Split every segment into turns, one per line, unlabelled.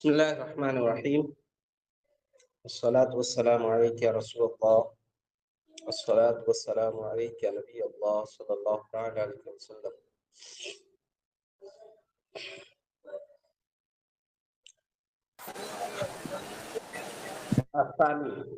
بسم الله الرحمن الرحيم. والصلاة والسلام عليك يا رسول الله. والصلاة والسلام عليك يا نبي الله صلى الله تعالى عليه وسلم. الثاني،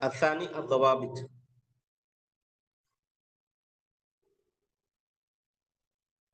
الثاني الضوابط.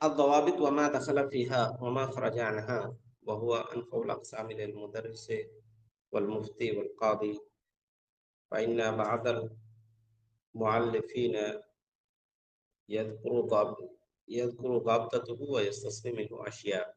الضوابط وما دخل فيها وما خرج عنها وهو أنفع الأقسام للمدرس والمفتي والقاضي، فإن بعض المؤلفين يذكر ضابطته ويستثني منه أشياء.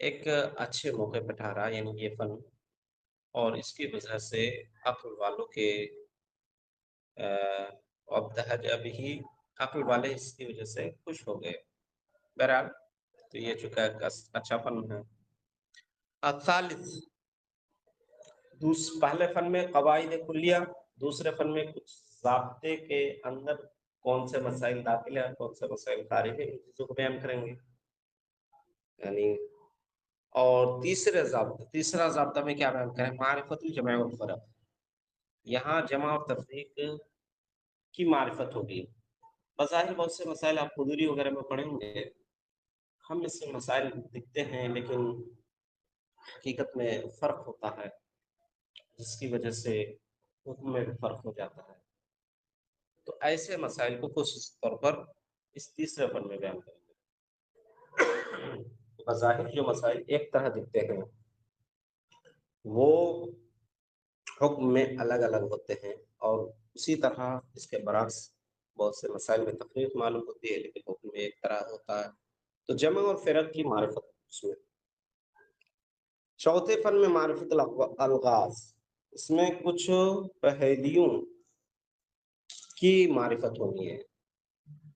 ایک اچھے موقع پہ ٹھہرا، یعنی یہ فن، اور اس کی وجہ سے عقل والوں کے ابتہج ابھی عقل والے اس کی وجہ سے خوش ہو گئے۔ بہرحال تو یہ چکا ایک اچھا فن ہے۔ الثالث، پہلے فن میں قواعد کلیہ، دوسرے فن میں کچھ ضابطے کے اندر کون سے مسائل داخل ہیں، کون سے مسائل خارج ہیں، ان چیزوں کو بیان کریں گے۔ یعنی اور تیسرا ضابطہ میں کیا بیان کریں؟ معرفت الجمع والفرق، یہاں جمع اور تفریق کی معرفت ہوگی۔ بظاہر بہت سے مسائل آپ حضوری وغیرہ میں پڑھیں گے، ہم اس سے مسائل دکھتے ہیں لیکن حقیقت میں فرق ہوتا ہے، جس کی وجہ سے حکم میں بھی فرق ہو جاتا ہے۔ تو ایسے مسائل کو خصوصی طور پر اس تیسرے فن میں بیان کریں گے۔ بظاہر جو مسائل ایک طرح دکھتے ہیں وہ حکم میں الگ الگ ہوتے ہیں، اور اسی طرح اس کے برعکس بہت سے مسائل میں تفریق معلوم ہوتی ہے لیکن حکم میں ایک طرح ہوتا ہے۔ تو جمع اور فرق کی معرفت اس میں۔ چوتھے فن میں معرفت الالغاز، اس میں کچھ پہیلیوں کی معرفت ہونی ہے۔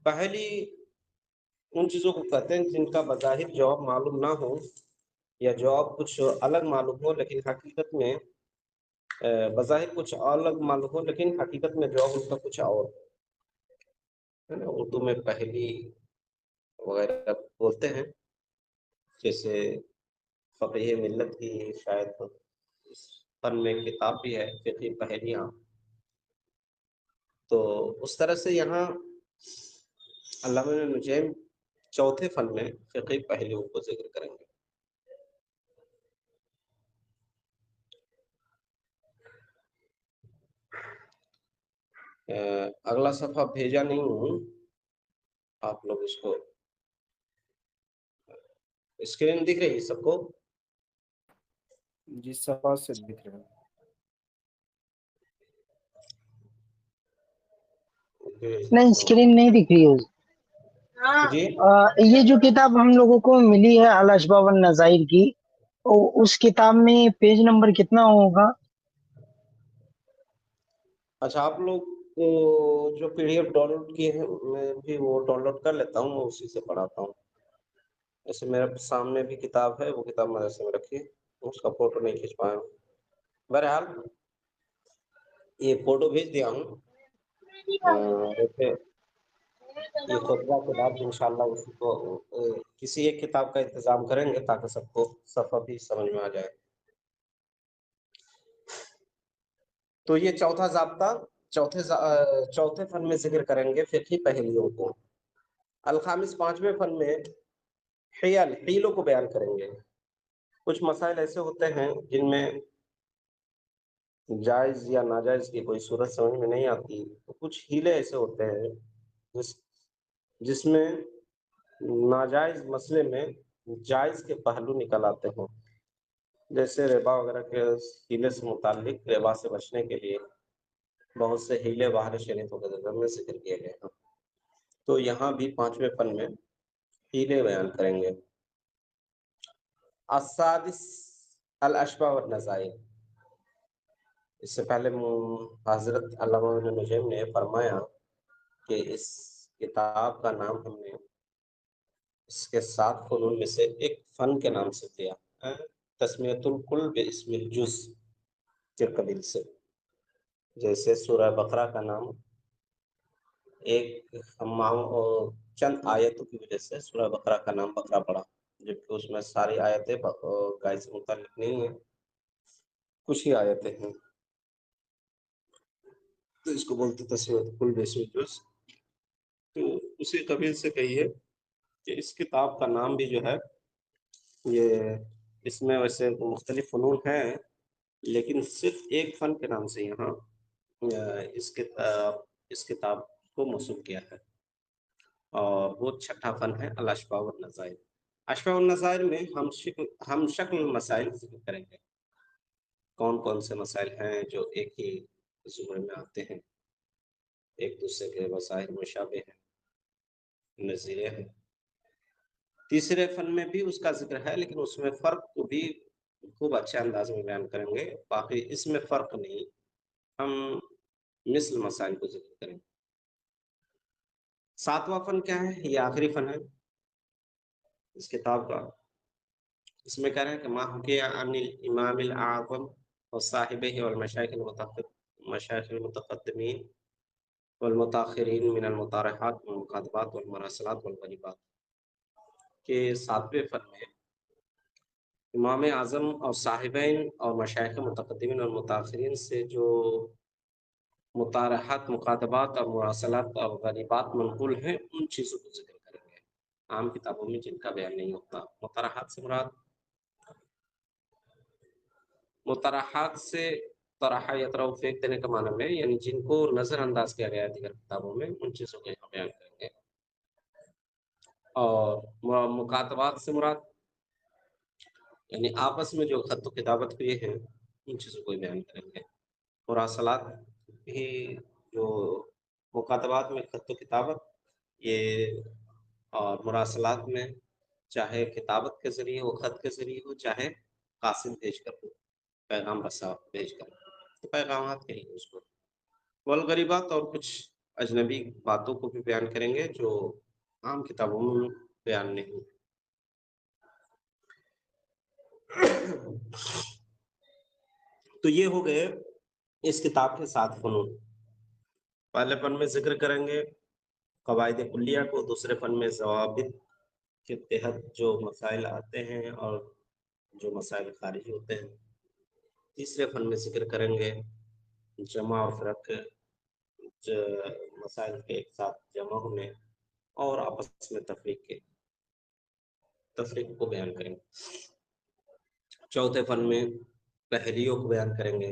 پہلی ان چیزوں کو کہتے ہیں جن کا بظاہر جواب معلوم نہ ہو یا جواب کچھ الگ معلوم ہو لیکن حقیقت میں بظاہر کچھ الگ معلوم ہو لیکن حقیقت میں جواب اس کا کچھ اور ہے نا۔ اردو میں پہلی وغیرہ بولتے ہیں، جیسے فقہ ملت کی شاید اس فن میں کتاب بھی ہے، فقہ پہلیاں۔ تو اس طرح سے یہاں علامہ ابن نجیم چوتھے فن میں فقہ پہلوؤں کو ذکر کریں گے۔ اگلا صفحہ بھیجا نہیں ہوں، آپ لوگ اس کو اسکرین دکھ رہی ہے سب کو؟
جس صفحہ سے دکھ رہا ہے۔
نہیں، اسکرین نہیں دکھ رہی ہے۔
جی
یہ جو کتاب ہم لوگوں کو ملی ہے الاشباح والنظائر کی، اس کتاب میں پیج نمبر کتنا ہوگا؟
اچھا، آپ لوگ جو P D F download کیے ہیں میں بھی وہ ڈاؤن لوڈ کر لیتا ہوں، اسی سے پڑھاتا ہوں۔ ایسے میرے سامنے بھی کتاب ہے، وہ کتاب مدرسے میں رکھی، اس کا فوٹو نہیں کھینچ پایا ہوں۔ بہرحال یہ فوٹو بھیج دیا ہوں، ویسے یہ خطبہ کے بعد انشاءاللہ اس کو کسی ایک کتاب کا انتظام کریں گے تاکہ سب کو صفحہ بھی سمجھ میں آ جائے۔ تو یہ چوتھا ضابطہ چوتھے فن میں ذکر کریں گے فقہی پہلیوں کو۔ الخامس، پانچویں فن میں حیلوں کو بیان کریں گے۔ کچھ مسائل ایسے ہوتے ہیں جن میں جائز یا ناجائز کی کوئی صورت سمجھ میں نہیں آتی، تو کچھ ہیلے ایسے ہوتے ہیں جس میں ناجائز مسئلے میں جائز کے پہلو نکل آتے ہیں، جیسے ربا وغیرہ کے ہیلے سے متعلق ربا سے بچنے کے لیے بہت سے ہیلے باہر شریعتوں کے نظر میں ذکر کیے گئے ہیں۔ تو یہاں بھی پانچویں فن میں ہیلے بیان کریں گے۔ السادس، الاشباح والنظائر، اس سے پہلے حضرت علامہ ابن نجیم نے فرمایا کہ اس کتاب کا نام ہم نے اس کے 7 فنون میں سے ایک فن کے نام سے دیا، تسمیۃ الکل باسم الجز کے قبیل سے۔ جیسے سورہ بقرہ کا نام ایک چند آیتوں کی وجہ سے سورہ بقرہ کا نام بقرہ پڑا، جبکہ اس میں ساری آیتیں گائے سے متعلق نہیں ہیں، کچھ ہی آیتیں ہیں، تو اس کو بولتے تسمیۃ الکل باسم الجز۔ تو اسی قبیل سے کہیے کہ اس کتاب کا نام بھی جو ہے یہ، اس میں ویسے مختلف فنون ہیں لیکن صرف ایک فن کے نام سے یہاں اس کتاب کو موسوم کیا ہے، اور وہ چھٹا فن ہے الاشباح والنظائر۔ اشباح والنظائر میں ہم شکل مسائل ذکر کریں گے، کون کون سے مسائل ہیں جو ایک ہی زمرے میں آتے ہیں، ایک دوسرے کے بظاہر مشابہ ہیں، نظیریں ہیں۔ تیسرے فن میں بھی اس کا ذکر ہے، لیکن اس میں فرق کو بھی خوب اچھے انداز میں بیان کریں گے، باقی اس میں فرق نہیں، ہم مثل مسائل کو ذکر کریں گے۔ ساتواں فن کیا ہے؟ یہ آخری فن ہے اس کتاب کا۔ اس میں کہہ رہے ہیں کہ ما حکی عن الامام الاعظم وصاحبہ والمشایخ المتقدمین والمتاخرین من المطارحات والمکاتبات والمراسلات والغریبات، کہ ساتویں فن میں امام اعظم اور صاحبین اور مشایخ متقدمین اور متاخرین سے جو مطارحات، مکاتبات اور مراسلات اور غریبات منقول ہیں، ان چیزوں کو ذکر کریں گے، عام کتابوں میں جن کا بیان نہیں ہوتا۔ مطرحات سے طرح یطرح پھینک دینے کا معنی میں، یعنی جن کو نظر انداز کیا گیا ہے دیگر کتابوں میں، ان چیزوں کو یہاں بیان کریں گے۔ اور مکاتبات سے مراد یعنی آپس میں جو خط و کتابت ہوئے ہیں، ان چیزوں کو بیان کریں گے۔ مراسلات بھی، جو مکاتبات میں خط و کتابت، یہ اور مراسلات میں چاہے کتابت کے ذریعے ہو، خط کے ذریعے ہو، چاہے قاصد بھیج کر ہو، پیغام رسا بھیج کر، تو پیغامات کہیں گے اس کو۔ والغریبات، اور کچھ اجنبی باتوں کو بھی بیان کریں گے جو عام کتابوں میں بیان نہیں۔ تو یہ ہو گئے اس کتاب کے 7 فنون۔ پہلے فن میں ذکر کریں گے قواعد کلیہ کو، دوسرے فن میں ضوابط کے تحت جو مسائل آتے ہیں اور جو مسائل خارج ہوتے ہیں، تیسرے فن میں ذکر کریں گے جمع اور فرق، مسائل کے ایک ساتھ جمع ہونے اور آپس میں تفریق کو بیان کریں گے۔ چوتھے فن میں پہلیوں کو بیان کریں گے،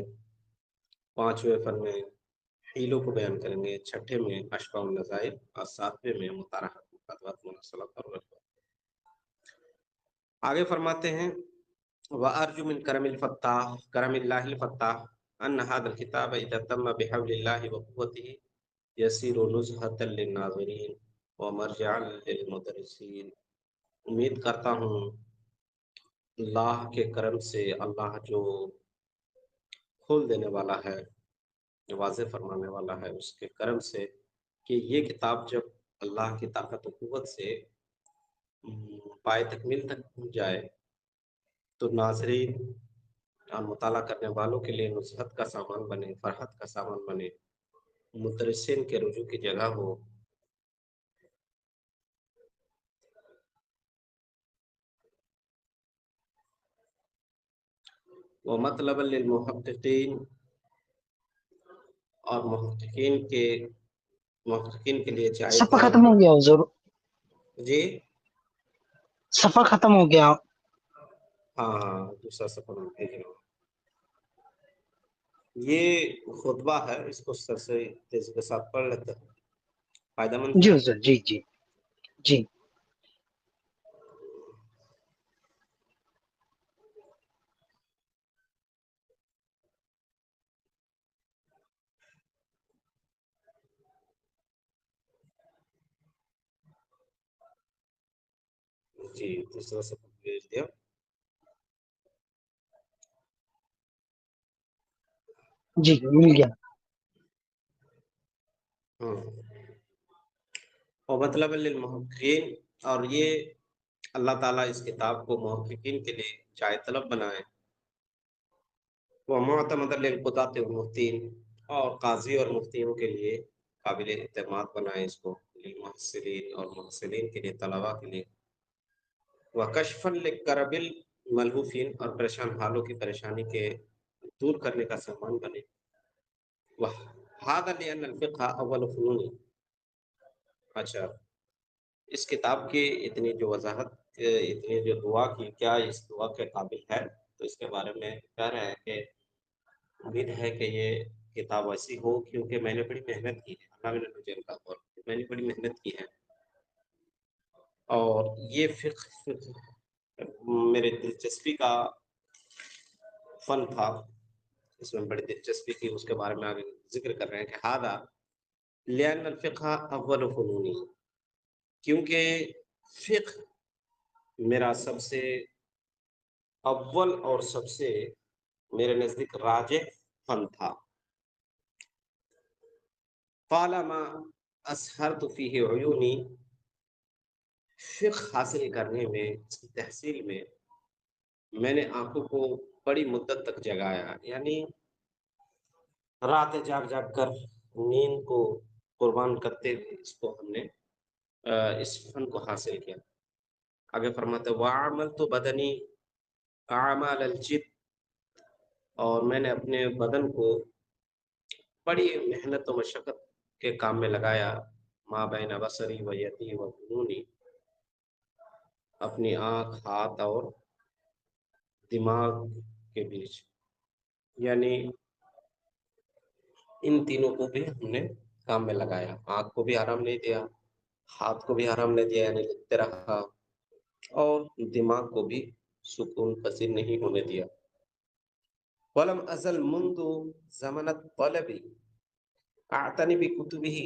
پانچویں فن میں حیلوں کو بیان کریں گے، چھٹے میں اشباہ النظائر اور ساتویں میں مطارحات، مکاتبات، مراسلات اور غریبات۔ آگے فرماتے ہیں وَأَرْجُو مِنْ كَرَمِ الْفَتَّاحِ كَرَمِ اللَّهِ الْفَتَّاحِ أَنَّ هَذَا الْكِتَابَ إِذَا تَمَّ بِحَوْلِ اللَّهِ وَقُوَّتِهِ يَصِيرُ نُزْهَةً لِلنَّاظِرِينَ وَمَرْجِعًا لِلْمُدَرِّسِينَ۔ امید کرتا ہوں اللہ کے کرم سے، اللہ جو کھول دینے والا ہے، جو واضح فرمانے والا ہے، اس کے کرم سے کہ یہ کتاب جب اللہ کی طاقت و قوت سے پائے تکمیل تک پہنچ جائے تو ناظرین اور مطالعہ کرنے والوں کے لیے نصحت کا سامان بنے، فرحت کا سامان بنے، مدرسین کے رجوع کی جگہ ہو۔ وَمَطْلَبًا لِلْمُحَقِّقِينَ، اور محققین کے لیے جائے
صفحہ
طلب
ختم
ہو۔
ہو گیا حضور،
جی
صفحہ ختم ہو گیا۔
ہاں، دوسرا سفر میں بھیج رہا ہوں۔ یہ خطبہ ہے، اس کو سر سے تیزی کے ساتھ پڑھ لیتے ہیں، فائدہ مند
جی
ہے۔
حضور، جی جی جی۔
جی دوسرا سفر بھیج دیا۔
جی مل گیا۔
اور مطلب للمحققین، اور یہ اللہ تعالیٰ اس کتاب کو محققین کے لیے جائے طلب بنائے، وہ معتمد للقضاة والمفتین، اور قاضی اور مفتیوں کے لیے قابل اعتماد بنائے اس کو، للمحصلین، اور محصلین کے لیے، طلباء کے لیے، وکشفا لکرب الملہوفین، اور پریشان حالوں کی پریشانی کے دور کرنے کا سامان بنے۔ وَهَذَا لِأَنَّ الْفِقْهَ أَوَّلُ فُنُونِ۔ اچھا، اس کتاب کی اتنی جو وضاحت، اتنی جو دعا کی، کیا اس دعا کے قابل ہے؟ تو اس کے بارے میں کہہ رہے ہیں کہ امید ہے کہ یہ کتاب ایسی ہو، کیونکہ میں نے بڑی محنت کی ہے، اللہ نے مجھے ان کا اور میں نے بڑی محنت کی ہے، اور یہ فقہ میرے دلچسپی کا فن تھا، اس میں بڑی دلچسپی کی، اس کے بارے میں آگے ذکر کر رہے ہیں کہ ہادہ لأن الفقہ اول فنونی، کیونکہ فقہ میرا سب سے اول اور سب سے میرے نزدیک راجح فن تھا. طالما اسہرت فیہ عیونی، فقہ حاصل کرنے میں، اس کی تحصیل میں میں نے آنکھوں کو بڑی مدت تک جگایا، یعنی راتیں جاگ جاگ کر نیند کو قربان کرتے ہوئے اس کو ہم نے اس فن کو حاصل کیا. آگے فرماتے وَعَمَلْتُ بَدَنِي أَعْمَالَ الْجِدِّ، اور میں نے اپنے بدن کو بڑی محنت و مشقت کے کام میں لگایا. ما بین بصری و یدی و جنونی، اپنی آنکھ، ہاتھ اور دماغ کے بیچ، یعنی ان تینوں کو بھی ہم نے کام میں لگایا. آنکھ کو بھی آرام نہیں دیا، ہاتھ کو بھی آرام نہیں دیا یعنی لکھتے رہا، اور دماغ کو بھی سکون پذیر نہیں ہونے دیا. ولم ازل منذ زمن الطلب اعتنی بکتبه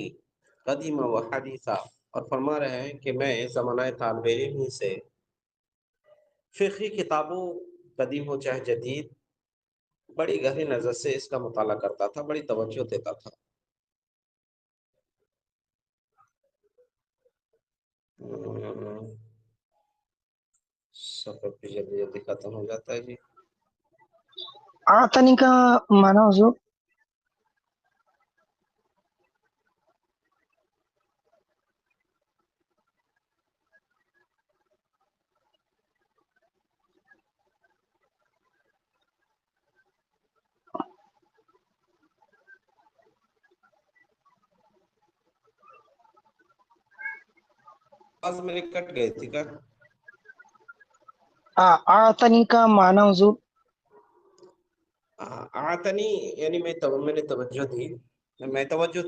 قدیما و حدیثا، اور فرما رہے ہیں کہ میں زمانہ طالب علم ہی سے فقہی کتابوں قدیم ہو چاہے جدید بڑی گہری نظر سے اس کا مطالعہ کرتا تھا، بڑی توجہ دیتا تھا. سفر بھی جلدی جلدی ختم ہو جاتا ہے جی.
آتنی کا معنی حضور؟
آواز میری کٹ گئی تھی کیا؟
آتنی کا معنی حضور؟
آتنی یعنی میں نے توجہ دی، میں توجہ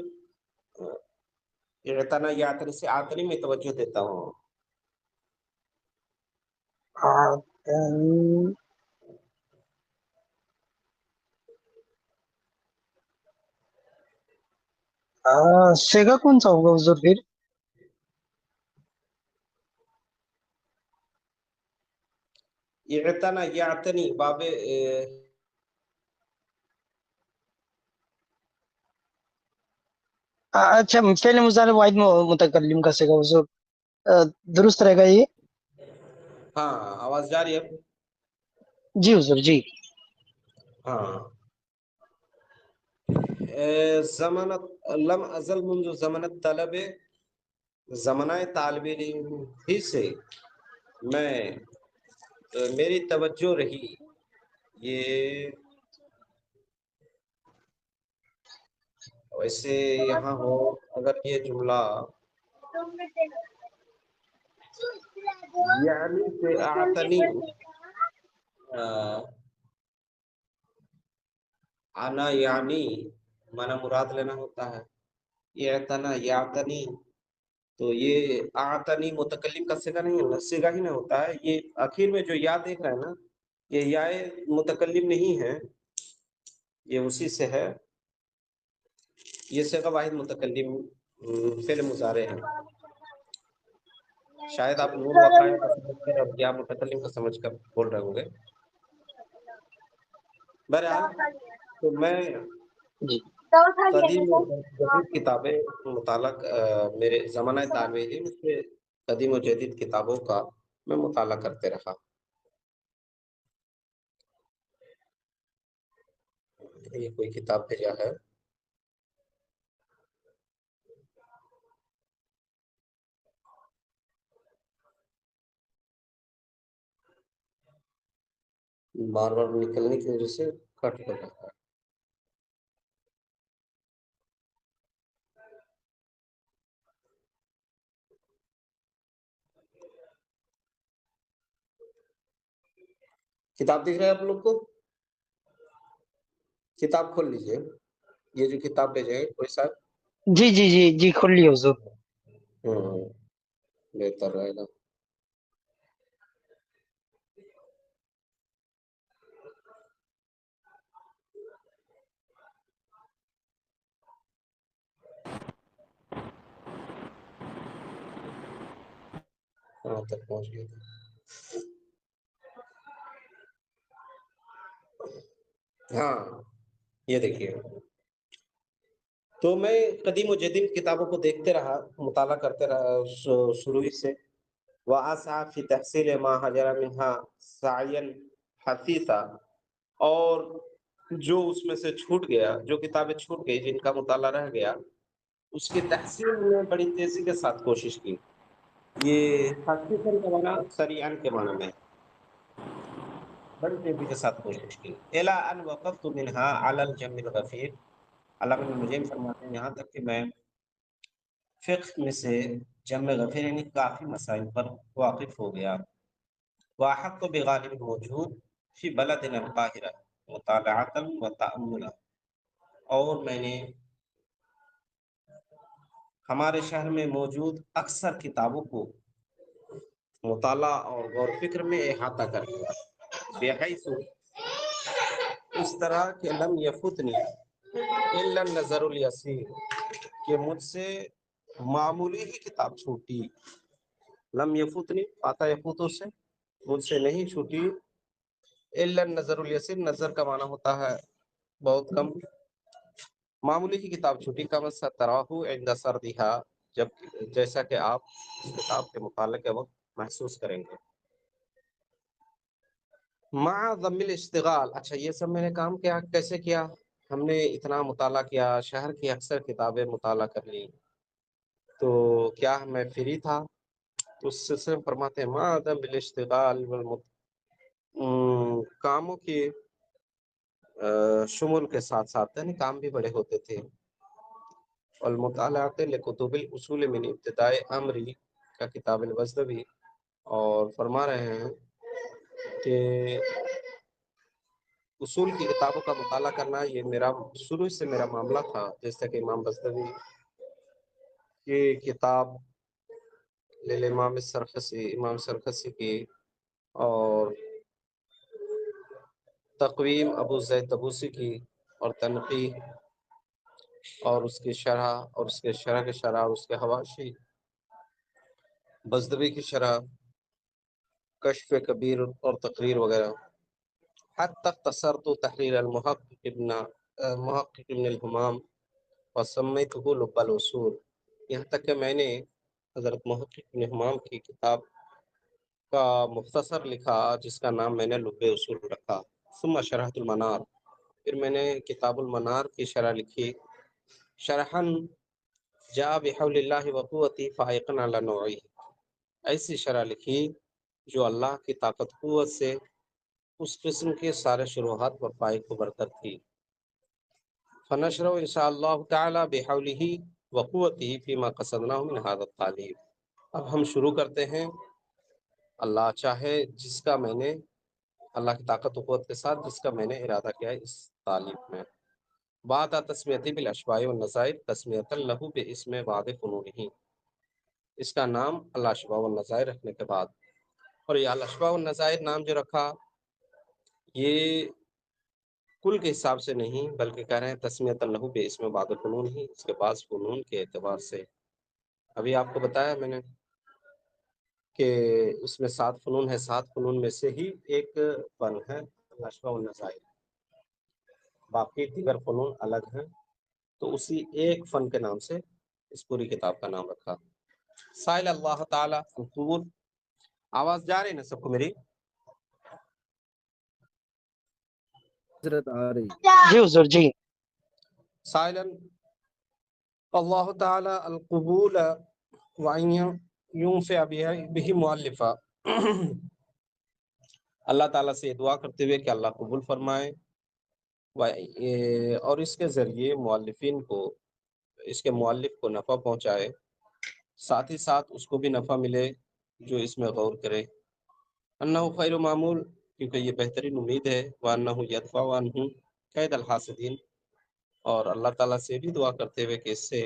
اعتنا یا آتنی سے آتنی میں توجہ دیتا ہوں.
آتنی سیگا کون سا ہوگا حضور پھر؟
اعتنا یا آتنی باب
اچھا، فعل مضارع واحد متکلم کا سیگا حضور، درست رہے گا یہ؟
ہاں آواز جاری ہے.
جی حضور جی.
ہاں زمانت لم ازل منذ زمانت طلب، زمانہ طالب علم ہی سے میں میری توجہ رہی. یہ ویسے یہاں ہو اگر یہ جملہ یعنی سے آتنی آنا یعنی مانا مراد لینا ہوتا ہے. یہ اعتنا یعتنی، تو یہ آتنی متکلم کا سگا نہیں ہے، سگا ہی نہ ہوتا ہے. یہ آخر میں جو یا دیکھ رہا ہے نا، یہ یا متکلم نہیں ہے، یہ اسی سے ہے. یہ سگا واحد متکلم فعل مضارع ہے. شاید آپ نون وقایع کا سمجھ کر اور یا متکلم کا سمجھ کر بول رہے ہوں گے. بہرحال تو میں
جی
قدیم و جدید کتابیں مطالعہ میرے زمانہ طالب علم سے قدیم و جدید کتابوں کا میں مطالعہ کرتے رہا. یہ کوئی کتاب بھیجا ہے. بار بار نکلنے کی وجہ سے کٹ ہو جاتا ہے. کتاب دکھ رہا ہے آپ لوگ کو؟ کتاب کھول لیجئے. یہ جو کتاب بھیجے ہیں کوئی صاحب،
جی جی جی جی کھول لی حضور.
بہتر رہے گا. کہاں تک پہنچ گئے تھے؟ ہاں یہ دیکھیے، تو میں قدیم و جدید کتابوں کو دیکھتے رہا، مطالعہ کرتے رہا شروع ہی سے، وَأَسْعَى فِي تَحْصِيلِ مَا حَجَرَ مِنْهَا سَعْيًا حَثِيثًا، اور جو اس میں سے چھوٹ گیا، جو کتابیں چھوٹ گئی، جن کا مطالعہ رہ گیا، اس کی تحصیل میں بڑی تیزی کے ساتھ کوشش کی۔ یہ حقیقت کا معنی سریعاً کے معنی میں بڑی تیزی کے ساتھ کوشش کی۔ الا ان وقفت منها على الجم الغفیر، علامہ ابن الجیم فرماتے ہیں یہاں تک کہ میں فقہ میں سے جم غفیر یعنی کافی مسائل پر واقف ہو گیا۔ واحق بغالب موجود فی بلدنا القاہرہ مطالعۃ و تأملا، اور میں نے ہمارے شہر میں موجود اکثر کتابوں کو مطالعہ اور غور و فکر میں احاطہ کر لیا، بحیث اس طرح کہ لم یفتنی الا النظر الیسیر، کہ مجھ سے معمولی ہی کتاب چھوٹی، لم یفتنی آتا یفوتو سے، مجھ سے نہیں چھوٹی، الا النظر الیسیر، نظر کا معنی ہوتا ہے بہت کم، معمولی ہی کتاب چھوٹی، کم ستراہو عند سردھا، جب جیسا کہ آپ اس کتاب کے مطالعے کے وقت محسوس کریں گے۔ مع ضم الاشتغال، اچھا یہ سب میں نے کام کیا، کیسے کیا؟ ہم نے اتنا مطالعہ کیا، شہر کی اکثر کتابیں مطالعہ کر لی، تو کیا میں فری تھا؟ تو اس سلسلے میں فرماتے ہیں مع ضم الاشتغال کاموں کی شمول کے ساتھ ساتھ، یعنی کام بھی بڑے ہوتے تھے، والمطالعات لکتب الاصول من ابتداء امری کا کتاب البزدوی، اور فرما رہے ہیں کہ اصول کی کتابوں کا مطالعہ کرنا یہ میرا شروع سے میرا معاملہ تھا، جیسا کہ امام بزدوی کی کتاب للامام السرخسی، امام سرخسی کی، اور تقویم ابو زید طبوسی کی، اور تنقیح، اور اس کی شرح، اور اس کے شرح کے شرح، اور اس کے حواشی، بزدوی کی شرح، کشف کبیر اور تقریر وغیرہ، حتی اختصرت تحریر محقق ابن الحمام وسمیتہ لب الاصول، یہاں تک کہ میں نے حضرت محقق ابن حمام کی کتاب کا مختصر لکھا جس کا نام میں نے لب اصول رکھا۔ ثم شرحت المنار، پھر میں نے کتاب المنار کی شرح لکھی، شرحاً جاء بحول اللہ وقوتہ فائقاً علی نوعہ، ایسی شرح لکھی جو اللہ کی طاقت قوت سے اس قسم کے سارے شروحات پر فائق و برتر تھی۔ فنشر انشاءاللہ تعالی بحولہ وقوتہ فیما قصدناہ من ھذا التعلیم، اب ہم شروع کرتے ہیں اللہ چاہے جس کا میں نے، اللہ کی طاقت و قوت کے ساتھ جس کا میں نے ارادہ کیا ہے اس تعلیم میں۔ بعد تسمیتی بالاشباع والنظائر تسمیۃ لہ باسم بعض فنونہ، اس کا نام الاشباع والنظائر رکھنے کے بعد، اور یہ الاشباع والنظائر نام جو رکھا یہ کل کے حساب سے نہیں بلکہ کہہ رہے ہیں تسمیۃ لہ باسم بعض فنون ہی، اس کے بعض فنون کے اعتبار سے۔ ابھی آپ کو بتایا میں نے کہ اس میں 7 فنون ہے، 7 فنون میں سے ہی ایک فن ہے الاشباع والنظائر، باقی دیگر فنون الگ ہیں، تو اسی ایک فن کے نام سے اس پوری کتاب کا نام رکھا۔ سائل اللہ تعالی القبول، آواز جا رہی ہے نا سب کو میری؟
حضرت آ رہی۔
جی حضور جی۔
سائلا اللہ تعالی القبول وان ينفع به مؤلفا، اللہ تعالیٰ سے یہ دعا کرتے ہوئے کہ اللہ قبول فرمائے اور اس کے ذریعے مؤلفین کو، اس کے مؤلف کو نفع پہنچائے، ساتھ ہی ساتھ اس کو بھی نفع ملے جو اس میں غور کرے، انہ خیر معمول، کیونکہ یہ بہترین امید ہے، وانہ یدفع عنہ کید الحاسدین، اور اللہ تعالیٰ سے بھی دعا کرتے ہوئے کہ اس سے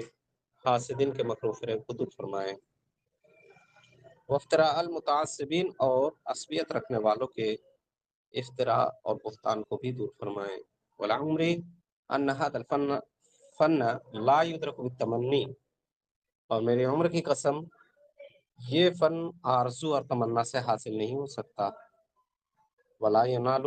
حاسدین کے مکر و فریب کو دور فرمائے، وافتراء المتعصبین، اور عصبیت رکھنے والوں کے افتراء اور بہتان کو بھی دور فرمائے، ولعمری ان ھذا الفن لا یدرک بالتمنی، اور میری عمر کی قسم یہ فن آرزو اور تمنا سے حاصل نہیں ہو سکتا، ولا ینال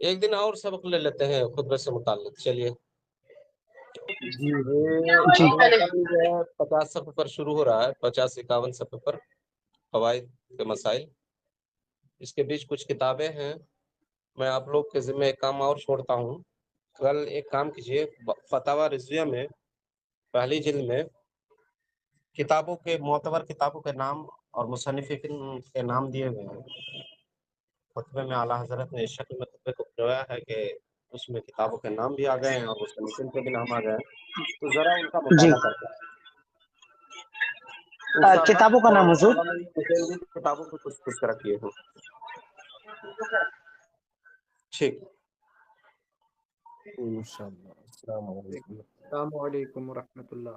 ایک دن اور سبق لے لیتے ہیں خطبے سے متعلق. چلیے
جی
جی
50 صفحے پر شروع ہو رہا ہے، 50-51 صفحے پر قواعد کے مسائل. اس کے بیچ کچھ کتابیں ہیں. میں آپ لوگ کے ذمہ ایک کام اور چھوڑتا ہوں. کل ایک کام کیجیے، فتاوی رضویہ میں پہلی جلد میں کتابوں کے معتبر کتابوں کے نام اور مصنفین کے نام دیے ہوئے ہیں. خطبے میں اعلیٰ حضرت نے اس شکل میں خطبے کو پرویا ہے کہ اس میں کتابوں کے نام بھی آ گئے ہیں اور مصنفین کے بھی نام آ گئے ہیں. تو ذرا ان کا
جی
مطالعہ کرتے ہیں انشاءاللہ.
کتابوں کا نام
اور
حضور؟
علماء حسین بھی کتابوں کو کچھ کچھ رکھیے ہوں. ٹھیک.
انشاءاللہ. السلام علیکم.
السلام علیکم ورحمۃ اللہ.